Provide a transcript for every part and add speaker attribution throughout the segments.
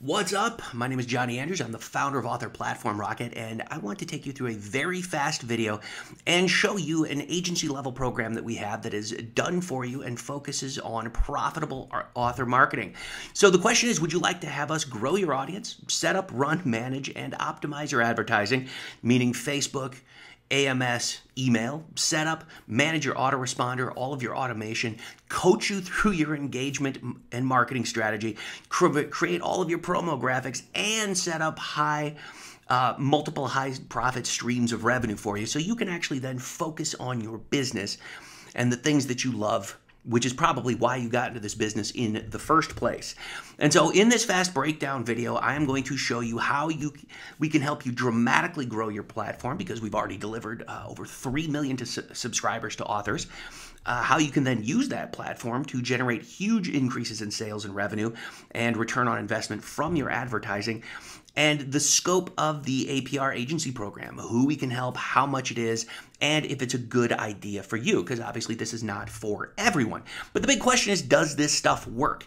Speaker 1: What's up? My name is Johnny Andrews. I'm the founder of Author Platform Rocket, and I want to take you through a very fast video and show you an agency level program that we have that is done for you and focuses on profitable author marketing. So the question is, would you like to have us grow your audience, set up, run, manage, and optimize your advertising, meaning Facebook, AMS, email, setup, manage your autoresponder, all of your automation, coach you through your engagement and marketing strategy, create all of your promo graphics, and set up multiple high profit streams of revenue for you so you can actually then focus on your business and the things that you love, which is probably why you got into this business in the first place. And so in this fast breakdown video, I am going to show you how we can help you dramatically grow your platform, because we've already delivered over 3 million subscribers to authors, how you can then use that platform to generate huge increases in sales and revenue and return on investment from your advertising, and the scope of the APR Agency program, who we can help, how much it is, and if it's a good idea for you, because obviously this is not for everyone. But the big question is, does this stuff work?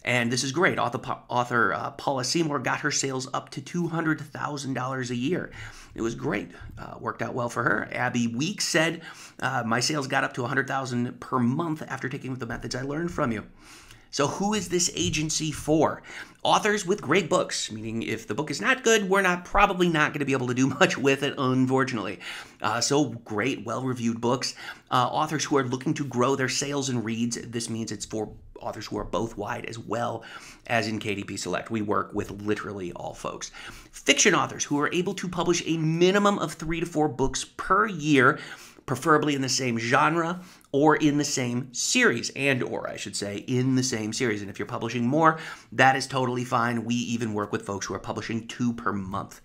Speaker 1: And this is great. Author Paula Seymour got her sales up to $200,000 a year. It was great. Worked out well for her. Abby Weeks said, my sales got up to $100,000 per month after taking the methods I learned from you. So who is this agency for? Authors with great books, meaning if the book is not good, we're probably not going to be able to do much with it, unfortunately. So great, well-reviewed books. Authors who are looking to grow their sales and reads. This means it's for authors who are both wide as well as in KDP Select. We work with literally all folks. Fiction authors who are able to publish a minimum of 3 to 4 books per year, preferably in the same genre or in the same series, or I should say in the same series. And if you're publishing more, that is totally fine. We even work with folks who are publishing 2 per month.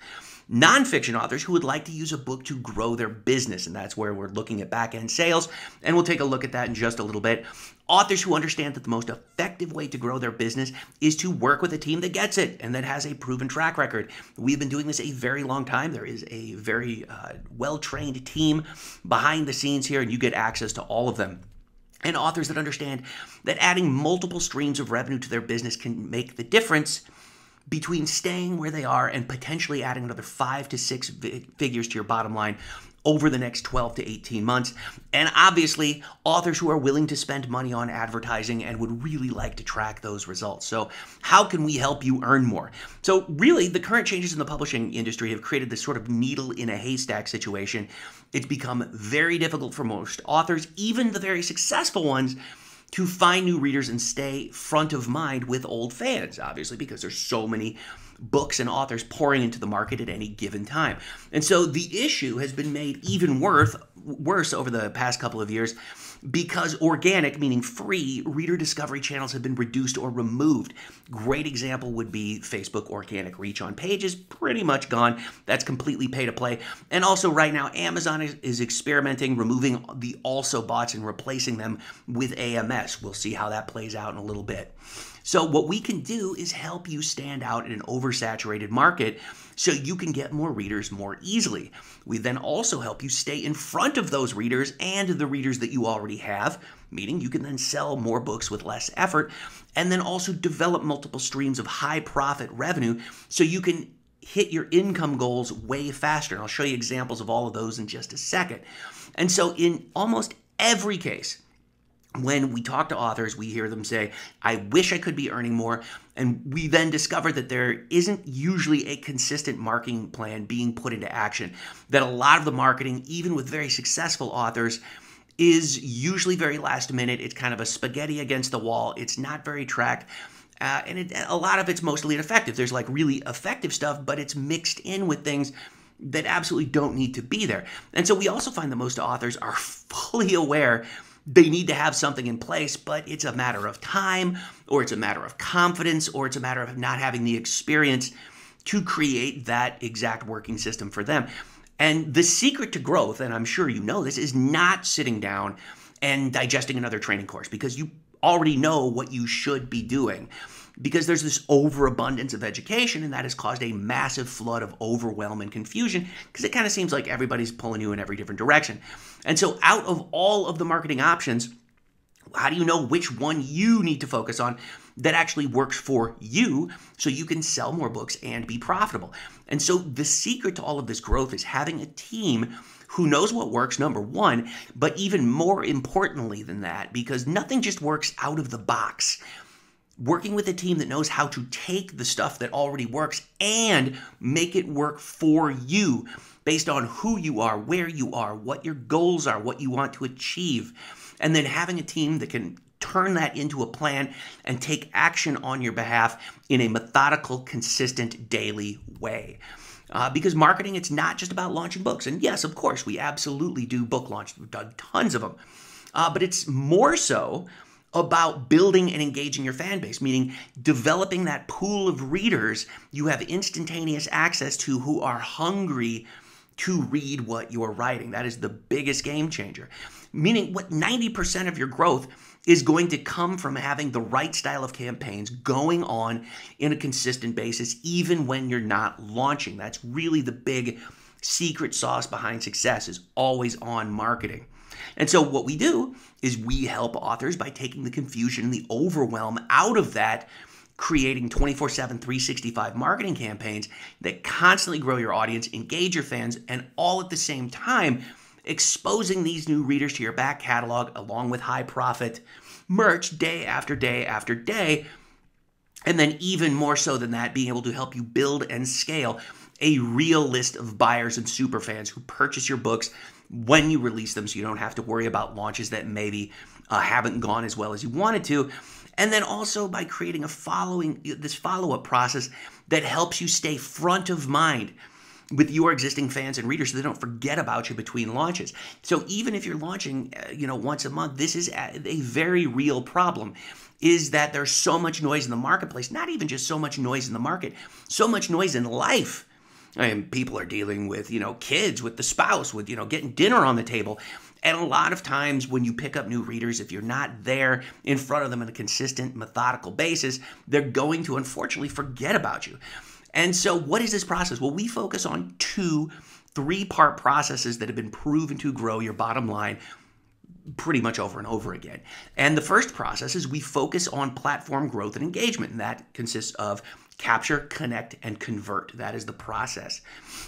Speaker 1: Nonfiction authors who would like to use a book to grow their business, and that's where we're looking at back-end sales, and we'll take a look at that in just a little bit. Authors who understand that the most effective way to grow their business is to work with a team that gets it and that has a proven track record. We've been doing this a very long time. There is a very well-trained team behind the scenes here, and you get access to all of them. And authors that understand that adding multiple streams of revenue to their business can make the difference between staying where they are and potentially adding another 5 to 6 figures to your bottom line over the next 12 to 18 months. And obviously, authors who are willing to spend money on advertising and would really like to track those results. So how can we help you earn more? So really, the current changes in the publishing industry have created this sort of needle in a haystack situation. It's become very difficult for most authors, even the very successful ones, to find new readers and stay front of mind with old fans, obviously, because there's so many books and authors pouring into the market at any given time. And so the issue has been made even worse over the past couple of years because organic, meaning free, reader discovery channels have been reduced or removed. Great example would be Facebook organic reach on pages, pretty much gone. That's completely pay to play. And also right now, Amazon is experimenting, removing the also bots and replacing them with AMS. We'll see how that plays out in a little bit. So what we can do is help you stand out in an oversaturated market so you can get more readers more easily. We then also help you stay in front of those readers and the readers that you already have, meaning you can then sell more books with less effort, and then also develop multiple streams of high profit revenue so you can hit your income goals way faster. And I'll show you examples of all of those in just a second. And so in almost every case, when we talk to authors, we hear them say, I wish I could be earning more. And we then discover that there isn't usually a consistent marketing plan being put into action. That a lot of the marketing, even with very successful authors, is usually very last minute. It's kind of a spaghetti against the wall. It's not very tracked. And a lot of it's mostly ineffective. There's like really effective stuff, but it's mixed in with things that absolutely don't need to be there. And so we also find that most authors are fully aware they need to have something in place, but it's a matter of time, or it's a matter of confidence, or it's a matter of not having the experience to create that exact working system for them. And the secret to growth, and I'm sure you know this, is not sitting down and digesting another training course, because you already know what you should be doing. Because there's this overabundance of education, and that has caused a massive flood of overwhelm and confusion, because it kind of seems like everybody's pulling you in every different direction. And so out of all of the marketing options, how do you know which one you need to focus on? that actually works for you so you can sell more books and be profitable. And so the secret to all of this growth is having a team who knows what works, number one, but even more importantly than that, because nothing just works out of the box. Working with a team that knows how to take the stuff that already works and make it work for you based on who you are, where you are, what your goals are, what you want to achieve. And then having a team that can turn that into a plan and take action on your behalf in a methodical, consistent, daily way. Because marketing, it's not just about launching books. And yes, of course, we absolutely do book launch. We've done tons of them. But it's more so about building and engaging your fan base, meaning developing that pool of readers you have instantaneous access to who are hungry to read what you're writing. That is the biggest game changer. Meaning what 90% of your growth is going to come from having the right style of campaigns going on in a consistent basis, even when you're not launching. That's really the big secret sauce behind success, is always on marketing. And so what we do is we help authors by taking the confusion and the overwhelm out of that, creating 24/7, 365 marketing campaigns that constantly grow your audience, engage your fans, and all at the same time exposing these new readers to your back catalog along with high profit merch day after day after day. And then even more so than that, being able to help you build and scale a real list of buyers and superfans who purchase your books when you release them, so you don't have to worry about launches that maybe haven't gone as well as you wanted to. And then also by creating this follow-up process that helps you stay front of mind with your existing fans and readers so they don't forget about you between launches. So even if you're launching, once a month, this is a very real problem, is that there's so much noise in the marketplace, not even just so much noise in the market, so much noise in life. I mean, people are dealing with, kids, with the spouse, with, getting dinner on the table. And a lot of times when you pick up new readers, if you're not there in front of them on a consistent, methodical basis, they're going to unfortunately forget about you. And so what is this process? Well, we focus on 2 3-part processes that have been proven to grow your bottom line pretty much over and over again. And the first process is we focus on platform growth and engagement, and that consists of capture, connect, and convert. That is the process.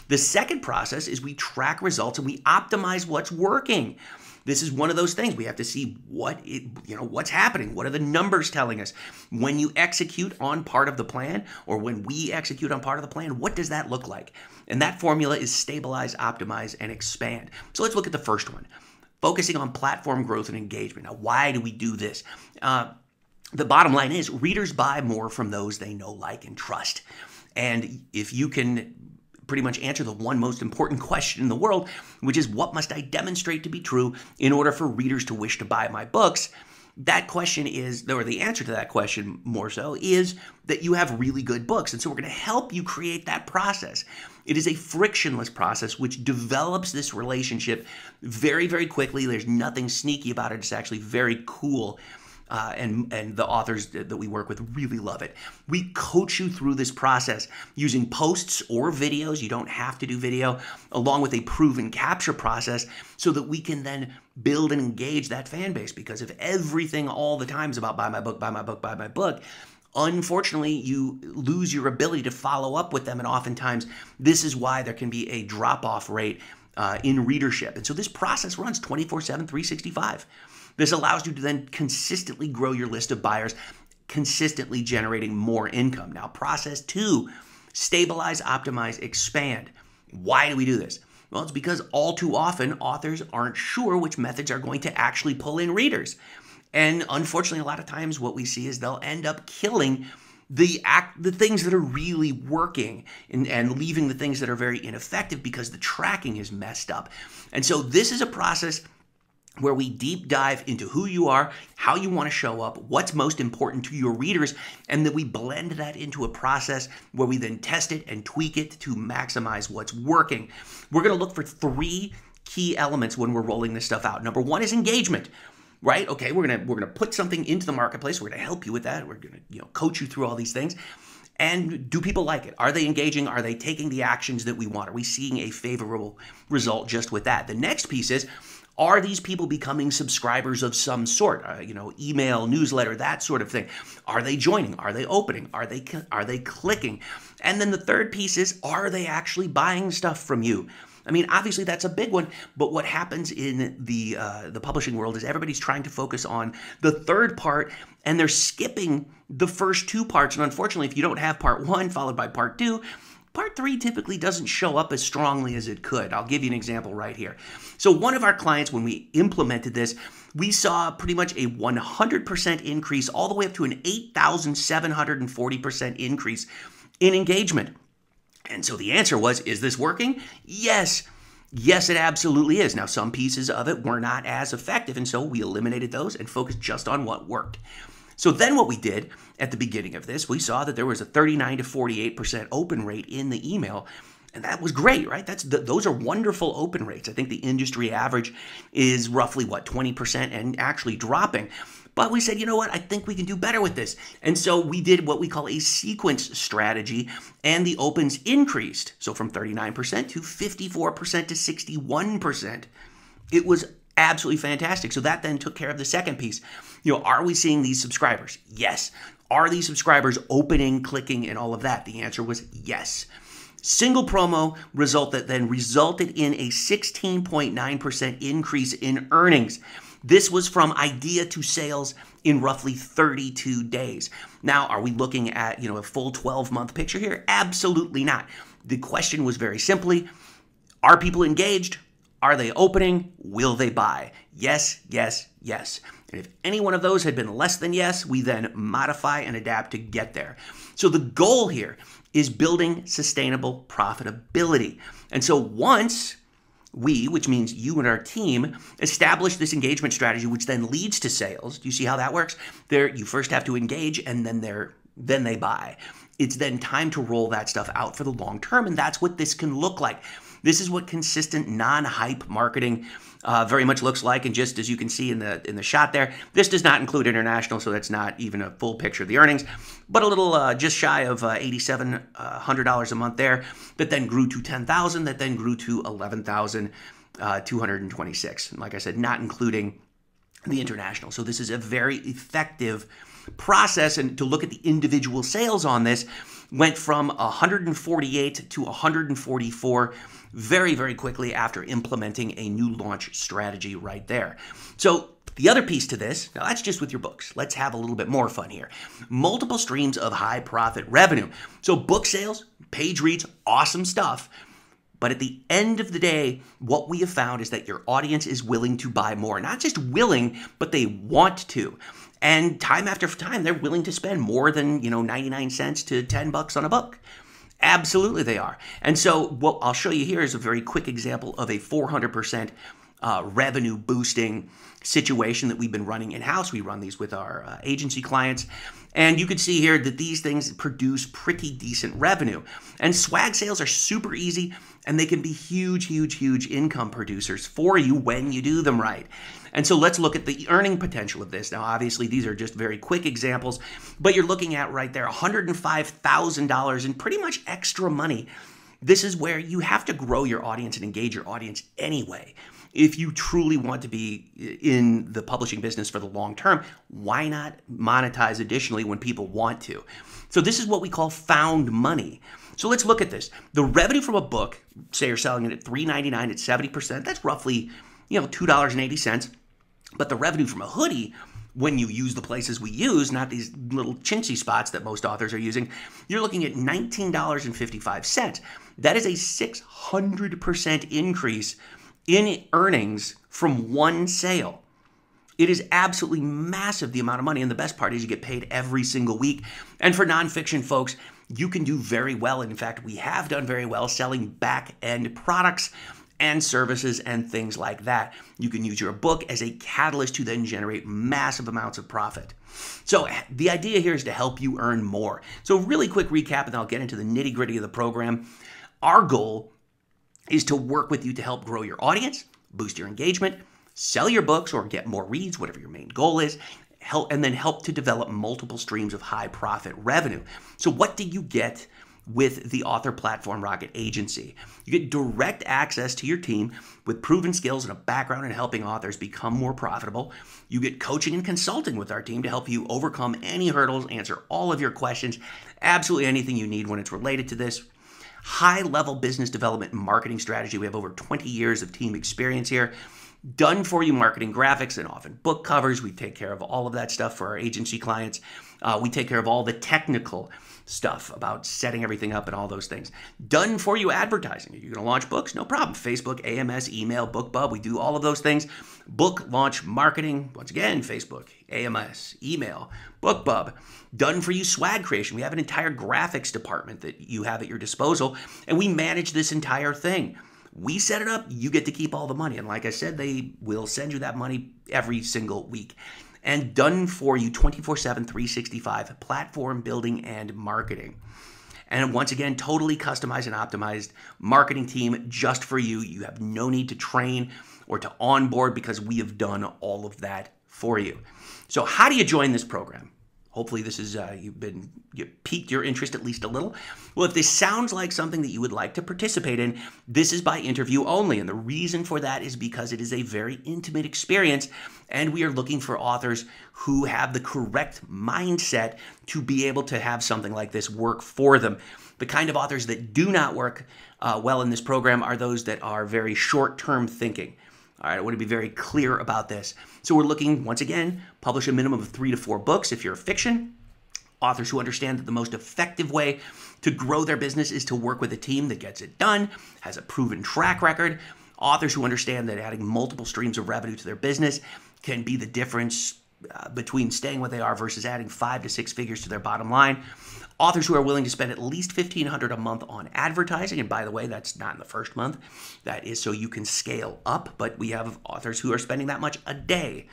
Speaker 1: The second process is we track results and we optimize what's working. This is one of those things. We have to see what's happening. What are the numbers telling us? When you execute on part of the plan, or when we execute on part of the plan, what does that look like? And that formula is stabilize, optimize, and expand. So let's look at the first one. Focusing on platform growth and engagement. Now, why do we do this? The bottom line is readers buy more from those they know, like, and trust. And if you can pretty much answer the one most important question in the world, which is what must I demonstrate to be true in order for readers to wish to buy my books? That question is, or the answer to that question more so, is that you have really good books. And so we're going to help you create that process. It is a frictionless process which develops this relationship very, very quickly. There's nothing sneaky about it. It's actually very cool. And the authors that we work with really love it. We coach you through this process using posts or videos. You don't have to do video, along with a proven capture process so that we can then build and engage that fan base. Because if everything all the time is about buy my book, buy my book, buy my book, unfortunately, you lose your ability to follow up with them. And oftentimes, this is why there can be a drop-off rate in readership. And so this process runs 24/7, 365. This allows you to then consistently grow your list of buyers, consistently generating more income. Now, process 2, stabilize, optimize, expand. Why do we do this? Well, it's because all too often authors aren't sure which methods are going to actually pull in readers. And unfortunately, a lot of times what we see is they'll end up killing the things that are really working and leaving the things that are very ineffective because the tracking is messed up. And so this is a process where we deep dive into who you are, how you want to show up, what's most important to your readers, and then we blend that into a process where we then test it and tweak it to maximize what's working. We're going to look for 3 key elements when we're rolling this stuff out. Number 1 is engagement. Right? Okay, we're gonna put something into the marketplace. We're gonna help you with that. We're gonna coach you through all these things. And do people like it? Are they engaging? Are they taking the actions that we want? Are we seeing a favorable result just with that? The next piece is, Are these people becoming subscribers of some sort? Email, newsletter, that sort of thing. Are they joining? Are they opening? Are they clicking? And then the third piece is, are they actually buying stuff from you? I mean, obviously that's a big one, but what happens in the publishing world is everybody's trying to focus on the third part, and they're skipping the first two parts. And unfortunately, if you don't have part one followed by part two, part three typically doesn't show up as strongly as it could. I'll give you an example right here. So one of our clients, when we implemented this, we saw pretty much a 100% increase all the way up to an 8,740% increase in engagement. And so the answer was, is this working? Yes. Yes, it absolutely is. Now, some pieces of it were not as effective, and so we eliminated those and focused just on what worked. So then what we did at the beginning of this, we saw that there was a 39 to 48% open rate in the email, and that was great, right? Those are wonderful open rates. I think the industry average is roughly, 20% and actually dropping. But we said, you know what, I think we can do better with this. And so we did what we call a sequence strategy, and the opens increased. So from 39% to 54% to 61%. It was absolutely fantastic. So that then took care of the second piece. Are we seeing these subscribers? Yes. Are these subscribers opening, clicking, and all of that? The answer was yes. Single promo result that then resulted in a 16.9% increase in earnings. This was from idea to sales in roughly 32 days. Now, are we looking at, a full 12-month picture here? Absolutely not. The question was very simply, are people engaged? Are they opening? Will they buy? Yes, yes, yes. And if any one of those had been less than yes, we then modify and adapt to get there. So the goal here is building sustainable profitability. And so once we, which means you and our team, establish this engagement strategy, which then leads to sales. Do you see how that works? You first have to engage, and then they buy. It's then time to roll that stuff out for the long term, and that's what this can look like. This is what consistent non-hype marketing very much looks like. And just as you can see in the shot there, this does not include international, so that's not even a full picture of the earnings, but a little just shy of $8,700 a month there, that then grew to $10,000, that then grew to $11,226. And like I said, not including the international. So this is a very effective process. And to look at the individual sales on this, went from 148 to 144 very, very quickly after implementing a new launch strategy right there. So the other piece to this, now that's just with your books. Let's have a little bit more fun here. Multiple streams of high profit revenue. So book sales, page reads, awesome stuff. But at the end of the day, what we have found is that your audience is willing to buy more. Not just willing, but they want to. And time after time, they're willing to spend more than, 99 cents to 10 bucks on a book. Absolutely they are. And so what I'll show you here is a very quick example of a 400% revenue boosting situation that we've been running in-house. We run these with our agency clients. And you can see here that these things produce pretty decent revenue. And swag sales are super easy, and they can be huge, huge, huge income producers for you when you do them right. And so let's look at the earning potential of this. Now, obviously, these are just very quick examples, but you're looking at right there $105,000 in pretty much extra money. This is where you have to grow your audience and engage your audience anyway. If you truly want to be in the publishing business for the long term, why not monetize additionally when people want to? So this is what we call found money. So let's look at this. The revenue from a book, say you're selling it at $3.99 at 70%, that's roughly, $2.80. But the revenue from a hoodie, when you use the places we use, not these little chintzy spots that most authors are using, you're looking at $19.55. That is a 600% increase in earnings from one sale. It is absolutely massive, the amount of money, and the best part is you get paid every single week. And for nonfiction folks, you can do very well, and in fact, we have done very well selling back-end products and services and things like that. You can use your book as a catalyst to then generate massive amounts of profit. So the idea here is to help you earn more. So really quick recap, and I'll get into the nitty-gritty of the program. Our goal is to work with you to help grow your audience, boost your engagement, sell your books or get more reads, whatever your main goal is, and then help to develop multiple streams of high profit revenue. So what do you get with the Author Platform Rocket Agency. You get direct access to your team with proven skills and a background in helping authors become more profitable. You get coaching and consulting with our team to help you overcome any hurdles, answer all of your questions, absolutely anything you need when it's related to this. High-level business development and marketing strategy. We have over 20 years of team experience here. Done for you marketing graphics and often book covers. We take care of all of that stuff for our agency clients. We take care of all the technical stuff about setting everything up and all those things. Done for you advertising. You're going to launch books? No problem. Facebook, AMS, email, BookBub. We do all of those things. Book launch marketing. Once again, Facebook, AMS, email, BookBub. Done for you swag creation. We have an entire graphics department that you have at your disposal, and we manage this entire thing. We set it up, you get to keep all the money. And like I said, they will send you that money every single week. And done for you 24/7, 365 platform building and marketing. And once again, totally customized and optimized marketing team just for you. You have no need to train or to onboard because we have done all of that for you. So how do you join this program? Hopefully this is, you piqued your interest at least a little. Well, if this sounds like something that you would like to participate in, this is by interview only. And the reason for that is because it is a very intimate experience. And we are looking for authors who have the correct mindset to be able to have something like this work for them. The kind of authors that do not work well in this program are those that are very short-term thinking. All right, I want to be very clear about this. So we're looking, once again, publish a minimum of 3 to 4 books if you're a fiction. Authors who understand that the most effective way to grow their business is to work with a team that gets it done, has a proven track record. Authors who understand that adding multiple streams of revenue to their business can be the difference between staying what they are versus adding 5 to 6 figures to their bottom line. Authors who are willing to spend at least $1,500 a month on advertising. And by the way, that's not in the first month. That is so you can scale up. But we have authors who are spending that much a day.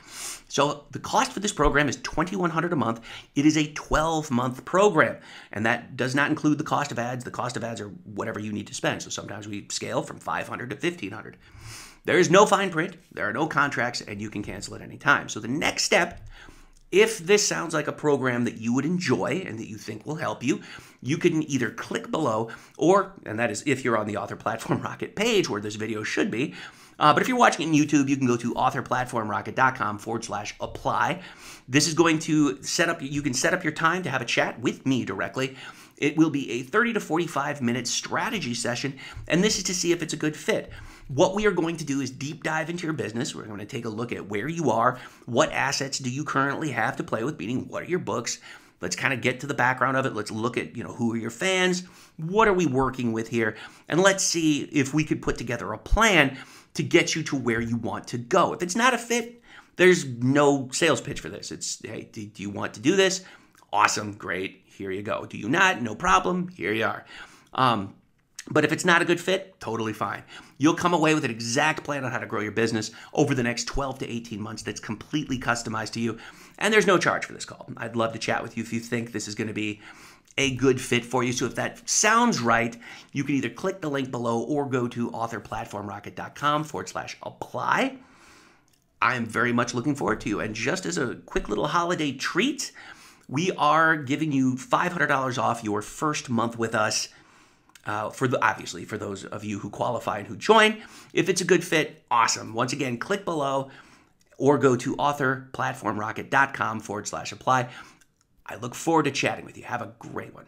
Speaker 1: So the cost for this program is $2,100 a month. It is a 12-month program. And that does not include the cost of ads. The cost of ads are whatever you need to spend. So sometimes we scale from $500 to $1,500. There is no fine print. There are no contracts. And you can cancel at any time. So the next step, if this sounds like a program that you would enjoy and that you think will help you, you can either click below or, and that is if you're on the Author Platform Rocket page where this video should be, but if you're watching it on YouTube, you can go to authorplatformrocket.com/apply. This is going to set up, you can set up your time to have a chat with me directly. It will be a 30 to 45 minute strategy session, and this is to see if it's a good fit. What we are going to do is deep dive into your business. We're going to take a look at where you are, what assets do you currently have to play with, meaning what are your books. Let's kind of get to the background of it. Let's look at, who are your fans? What are we working with here? And let's see if we could put together a plan to get you to where you want to go. If it's not a fit, there's no sales pitch for this. It's, hey, do you want to do this? Awesome, great, here you go. Do you not? No problem, here you are. But if it's not a good fit, totally fine. You'll come away with an exact plan on how to grow your business over the next 12 to 18 months that's completely customized to you. And there's no charge for this call. I'd love to chat with you if you think this is going to be a good fit for you. So if that sounds right, you can either click the link below or go to authorplatformrocket.com/apply. I am very much looking forward to you. And just as a quick little holiday treat, we are giving you $500 off your first month with us. Obviously, for those of you who qualify and who join. If it's a good fit, awesome. Once again, click below or go to authorplatformrocket.com/apply. I look forward to chatting with you. Have a great one.